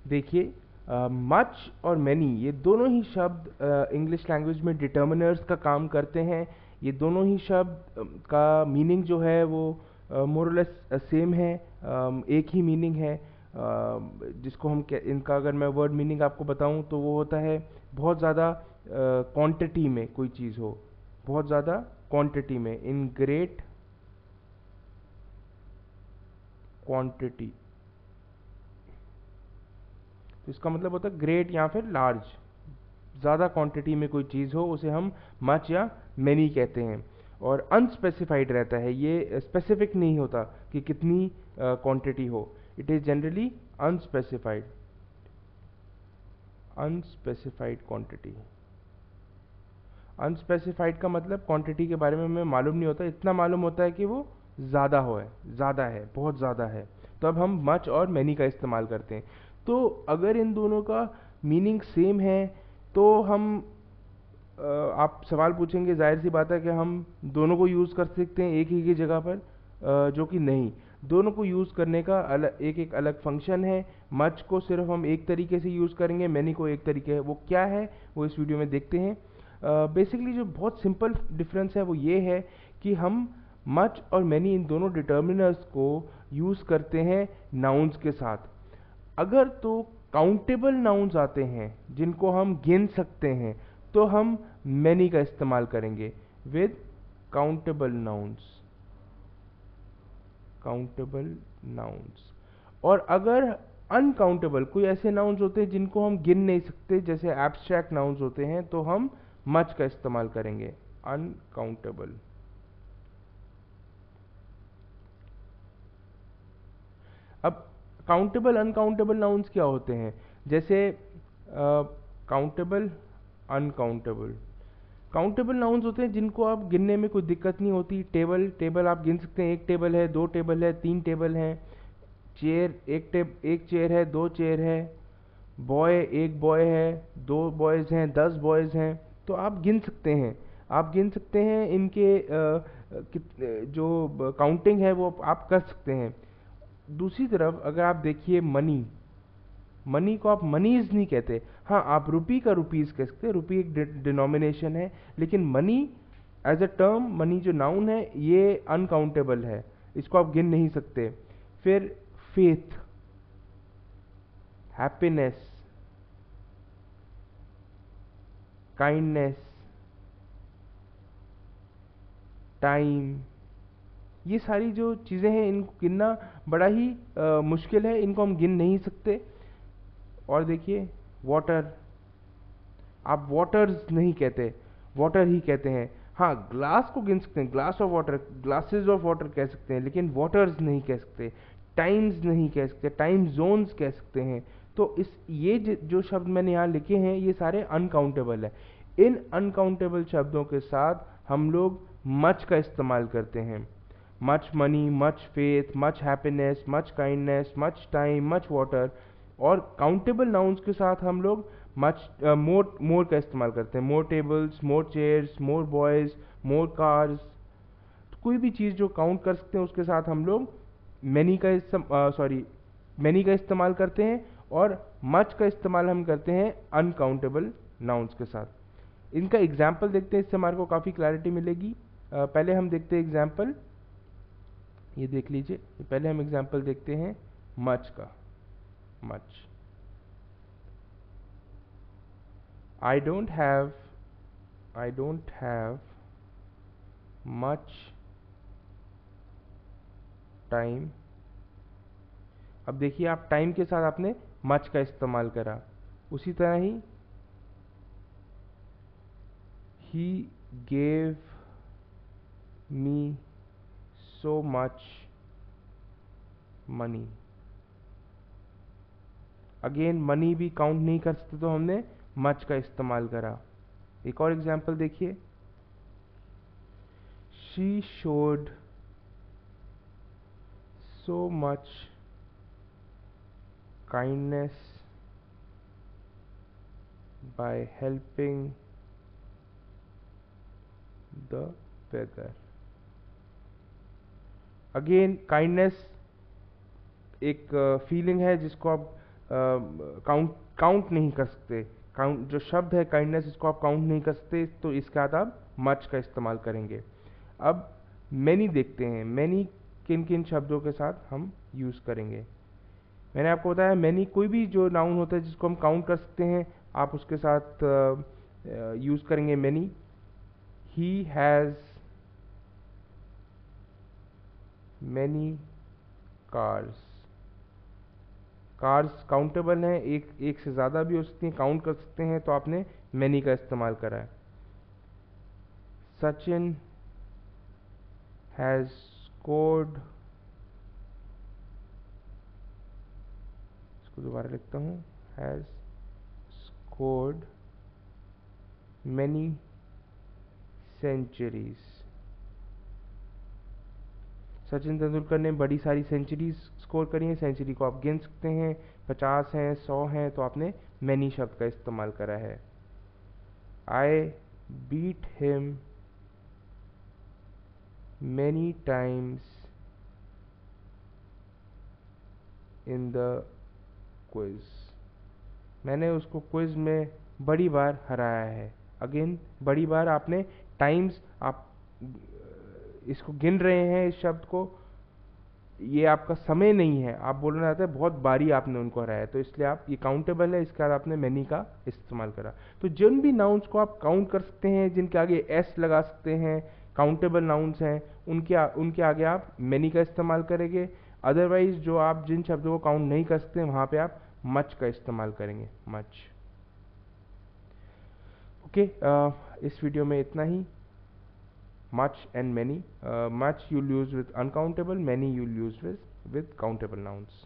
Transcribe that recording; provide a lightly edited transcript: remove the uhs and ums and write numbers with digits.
देखिए, मच और मैनी ये दोनों ही शब्द इंग्लिश लैंग्वेज में डिटर्मिनर्स का काम करते हैं। ये दोनों ही शब्द का मीनिंग जो है वो मोर और लेस सेम है, एक ही मीनिंग है। जिसको हम इनका अगर मैं वर्ड मीनिंग आपको बताऊं तो वो होता है बहुत ज़्यादा क्वांटिटी में कोई चीज़ हो, बहुत ज़्यादा क्वांटिटी में, इन ग्रेट क्वांटिटी। तो इसका मतलब होता है ग्रेट या फिर लार्ज, ज़्यादा क्वांटिटी में कोई चीज़ हो उसे हम मच या मैनी कहते हैं। और अनस्पेसिफाइड रहता है, ये स्पेसिफिक नहीं होता कि कितनी क्वांटिटी हो। It is generally unspecified, unspecified quantity. Unspecified का मतलब क्वांटिटी के बारे में हमें मालूम नहीं होता, इतना मालूम होता है कि वो ज़्यादा हो, है ज़्यादा है, बहुत ज़्यादा है, तो अब हम मच और मैनी का इस्तेमाल करते हैं। तो अगर इन दोनों का मीनिंग सेम है तो हम आप सवाल पूछेंगे, जाहिर सी बात है कि हम दोनों को यूज़ कर सकते हैं एक ही की जगह पर, जो कि नहीं। दोनों को यूज़ करने का अलग एक एक अलग फंक्शन है। मच को सिर्फ हम एक तरीके से यूज़ करेंगे, मैनी को एक तरीके है। वो क्या है वो इस वीडियो में देखते हैं। बेसिकली जो बहुत सिंपल डिफरेंस है वो ये है कि हम मच और मैनी इन दोनों डिटर्मिनर्स को यूज़ करते हैं नाउन्स के साथ। अगर तो काउंटेबल नाउन्स आते हैं जिनको हम गिन सकते हैं तो हम मैनी का इस्तेमाल करेंगे with countable nouns, countable nouns. और अगर अनकाउंटेबल कोई ऐसे नाउन्स होते हैं जिनको हम गिन नहीं सकते, जैसे एब्स्ट्रैक्ट नाउन्स होते हैं, तो हम मच का इस्तेमाल करेंगे, अनकाउंटेबल। अब काउंटेबल अनकाउंटेबल नाउन्स क्या होते हैं? जैसे काउंटेबल, अनकाउंटेबल। काउंटेबल नाउन्स होते हैं जिनको आप गिनने में कोई दिक्कत नहीं होती। टेबल, टेबल आप गिन सकते हैं, एक टेबल है, दो टेबल है, तीन टेबल हैं। चेयर, एक चेयर है, दो चेयर है। बॉय, एक बॉय है, दो बॉयज़ हैं, 10 बॉयज़ हैं। तो आप गिन सकते हैं, आप गिन सकते हैं इनके जो काउंटिंग है वो आप कर सकते हैं। दूसरी तरफ अगर आप देखिए मनी, मनी को आप मनीज नहीं कहते। हाँ, आप रुपी का रुपीज कह सकते हैं, रुपी एक डिनोमिनेशन है, लेकिन money as a term, money जो नाउन है ये अनकाउंटेबल है, इसको आप गिन नहीं सकते। फिर फेथ, हैप्पीनेस, काइंडनेस, टाइम, ये सारी जो चीज़ें हैं इनको गिनना बड़ा ही मुश्किल है, इनको हम गिन नहीं सकते। और देखिए वाटर, आप वाटर्स नहीं कहते, वाटर ही कहते हैं। हाँ, ग्लास को गिन सकते हैं, glass of water, glasses of water कह सकते हैं, लेकिन वाटर्स नहीं कह सकते। टाइम्स नहीं कह सकते, टाइम जोन्स कह सकते हैं। तो इस ये जो शब्द मैंने यहाँ लिखे हैं ये सारे अनकाउंटेबल है। इन अनकाउंटेबल शब्दों के साथ हम लोग मच का इस्तेमाल करते हैं। Much money, much faith, much happiness, much kindness, much time, much water. और काउंटेबल नाउन्स के साथ हम लोग मच, मोर, मोर का इस्तेमाल करते हैं। मोर टेबल्स, मोर चेयर्स, मोर बॉयज़, मोर कार्स। तो कोई भी चीज़ जो काउंट कर सकते हैं उसके साथ हम लोग मैनी का सॉरी मैनी का इस्तेमाल करते हैं, और मच का इस्तेमाल हम करते हैं अनकाउंटेबल नाउन्स के साथ। इनका एग्जाम्पल देखते हैं, इससे हमारे को काफ़ी क्लैरिटी मिलेगी। पहले हम देखते हैं एग्जाम्पल, ये देख लीजिए। पहले हम एग्जाम्पल देखते हैं मच का। Much, I don't have I don't have much time। अब देखिए, आप टाइम के साथ आपने मच का इस्तेमाल करा। उसी तरह ही he gave me so much money। Again money भी काउंट नहीं कर सकते तो हमने मच का इस्तेमाल करा। एक और एग्जांपल देखिए, she showed so much kindness by helping the beggar। Again kindness एक फीलिंग है जिसको आप काउंट नहीं कर सकते, काउंट जो शब्द है काइंडनेस, इसको आप काउंट नहीं कर सकते, तो इसके बाद आप मच का इस्तेमाल करेंगे। अब मैनी देखते हैं, मैनी किन किन शब्दों के साथ हम यूज़ करेंगे। मैंने आपको बताया मैनी कोई भी जो नाउन होता है जिसको हम काउंट कर सकते हैं, आप उसके साथ यूज़ करेंगे many. He has many cars. Cars countable हैं, एक से ज़्यादा भी हो सकती हैं, काउंट कर सकते हैं, तो आपने मैनी का इस्तेमाल करा है। सचिन हैज़ स्कोर्ड, इसको दोबारा लिखता हूँ, has scored many centuries. Sachin Tendulkar ने बड़ी सारी सेंचुरीज स्कोर करी हैं, सेंचुरी को आप गिन सकते हैं, 50 हैं, 100 हैं, तो आपने मैनी शब्द का इस्तेमाल करा है। I beat him many times in the quiz. मैंने उसको क्विज में बड़ी बार हराया है। अगेन बड़ी बार, आपने टाइम्स, आप इसको गिन रहे हैं इस शब्द को, ये आपका समय नहीं है, आप बोलना चाहते हैं बहुत बारी आपने उनको हराया है, तो इसलिए आप ये काउंटेबल है, इसके बाद आपने मैनी का इस्तेमाल करा। तो जिन भी नाउन्स को आप काउंट कर सकते हैं, जिनके आगे एस लगा सकते हैं, काउंटेबल नाउन्स हैं, उनके आगे आप मैनी का इस्तेमाल करेंगे। अदरवाइज जो आप जिन शब्दों को काउंट नहीं कर सकते वहाँ पे आप मच का इस्तेमाल करेंगे, मच। ओके, इस वीडियो में इतना ही। much and many. Much you'll use with uncountable, many you'll use with countable nouns.